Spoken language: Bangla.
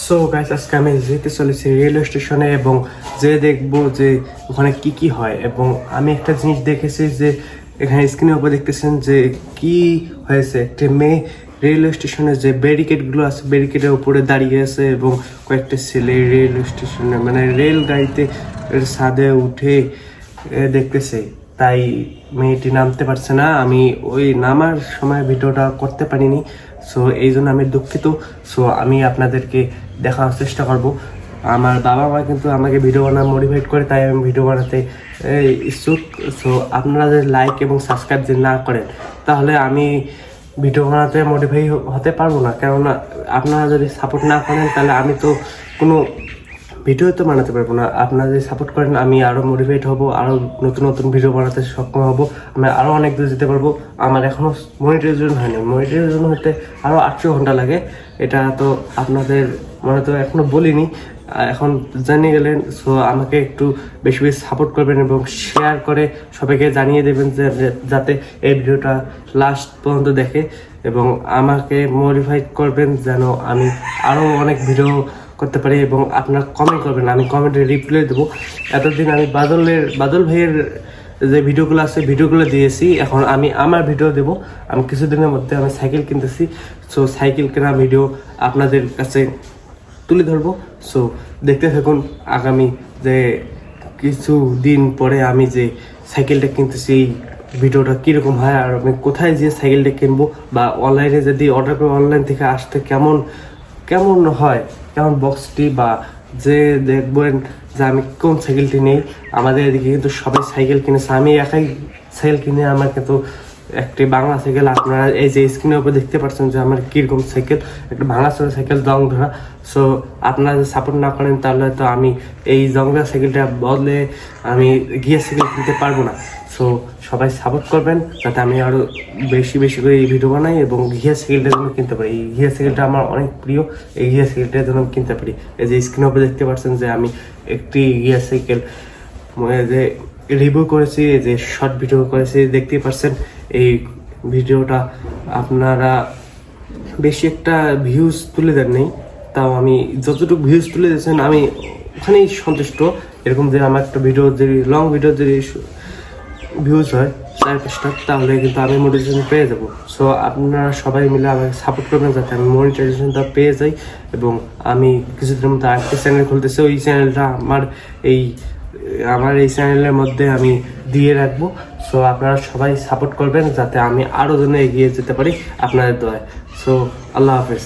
সো গাইস, আজকে আমি যেতে চলেছি রেলওয়ে স্টেশনে এবং যে দেখবো যে ওখানে কি কি হয়। এবং আমি একটা জিনিস দেখেছি যে এখানে স্ক্রিনের উপর দেখতেছেন যে কি হয়েছে। একটা মেয়ে রেলওয়ে স্টেশনে যে ব্যারিকেডগুলো আছে ব্যারিকেডের উপরে দাঁড়িয়ে আছে এবং কয়েকটা ছেলে রেলওয়ে স্টেশনে মানে রেল গাড়িতে ছাদে উঠে দেখতেছে। তাই মেয়েটি নামতে পারছে না। আমি ওই নামার সময় ভিডিওটা করতে পারিনি, সো এই জন্য আমি দুঃখিত। সো আমি আপনাদেরকে দেখানোর চেষ্টা করব। আমার বাবা মা কিন্তু আমাকে ভিডিও বানানো মোটিভেট করে, তাই আমি ভিডিও বানাতে ইচ্ছুক। সো আপনারা যদি লাইক এবং সাবস্ক্রাইব যদি না করেন তাহলে আমি ভিডিও বানাতে মোটিভেট হতে পারবো না। কেননা আপনারা যদি সাপোর্ট না করেন তাহলে আমি তো কোনো ভিডিও তো বানাতে পারবো না। আপনারা যদি সাপোর্ট করেন আমি আরও মোটিভেট হব, আরও নতুন নতুন ভিডিও বানাতে সক্ষম হব, আমি আরও অনেক দূর যেতে পারবো। আমার এখনও মনিটাইজেশন হয়নি, মনিটাইজেশন হতে আরও 800 ঘন্টা লাগে। এটা তো আপনাদের মানে তো এখনও বলিনি, এখন জানিয়ে গেলেন। সো আমাকে একটু বেশি বেশি সাপোর্ট করবেন এবং শেয়ার করে সবাইকে জানিয়ে দেবেন যে যাতে এই ভিডিওটা লাস্ট পর্যন্ত দেখে এবং আমাকে মোটিভেট করবেন যেন আমি আরও অনেক ভিডিও করতে পারি। এবং আপনারা কমেন্ট করবেন, আমি কমেন্টে রিপ্লাই দেবো। এতদিন আমি বাদল ভাইয়ের যে ভিডিওগুলো আছে ভিডিওগুলো দিয়েছি, এখন আমি আমার ভিডিও দেবো। আমি কিছুদিনের মধ্যে আমি সাইকেল কিনতেছি, সো সাইকেল কেনা ভিডিও আপনাদের কাছে তুলে ধরবো। সো দেখতে থাকুন আগামী যে কিছু দিন পরে আমি যে সাইকেলটা কিনতেছি এই ভিডিওটা কীরকম হয়, আর আমি কোথায় যেয়ে সাইকেলটা কিনবো বা অনলাইনে যদি অর্ডার করে অনলাইন থেকে আসতে কেমন হয়, কেমন বক্সটি বা যে দেখবেন যে আমি কোন সাইকেলটি নেই। আমাদের এদিকে কিন্তু সবাই সাইকেল কিনেছে, আমি একাই সাইকেল কিনে আমার কিন্তু একটি বাংলা সাইকেল। আপনারা এই যে স্ক্রিনের উপর দেখতে পাচ্ছেন যে আমার কীরকম সাইকেল, একটা ভাঙাচোরা সাইকেল জং ধরা। সো আপনারা যদি সাপোর্ট না করেন তাহলে তো আমি এই জং ধরা সাইকেলটা বদলে আমি গিয়ার সাইকেল কিনতে পারবো না। সো সবাই সাপোর্ট করবেন যাতে আমি আরও বেশি বেশি করে এই ভিডিও বানাই এবং গিয়ার সাইকেলটার জন্য কিনতে পারি। এই গিয়ার সাইকেলটা আমার অনেক প্রিয়, এই গিয়ার সাইকেলটার জন্য কিনতে পারি। এই যে স্ক্রিনের উপর দেখতে পাচ্ছেন যে আমি একটি গিয়ার সাইকেল যে রিভিউ করেছি, যে শর্ট ভিডিও করেছি দেখতেই পাচ্ছেন। এই ভিডিওটা আপনারা বেশি একটা ভিউজ তুলে দেন নেই, তাও আমি যতটুকু ভিউজ তুলে দিয়েছেন আমি ওখানেই সন্তুষ্ট। এরকম যে আমার একটা ভিডিও যদি লং ভিডিও যদি ভিউজ হয় 4-5টা তাহলে কিন্তু আমি মোটিভেশন পেয়ে যাবো। সো আপনারা সবাই মিলে আমাকে সাপোর্ট করবেন যাতে আমি মনিটাইজেশনটা পেয়ে যাই। এবং আমি কিছুদিনের মধ্যে আরেকটা চ্যানেল খুলতেছি, ওই চ্যানেলটা আমার এই চ্যানেলের মধ্যে আমি দিয়ে রাখবো। সো আপনারা সবাই সাপোর্ট করবেন যাতে আমি আরও যেন এগিয়ে যেতে পারি আপনাদের দয়ায়। সো আল্লাহ হাফেজ।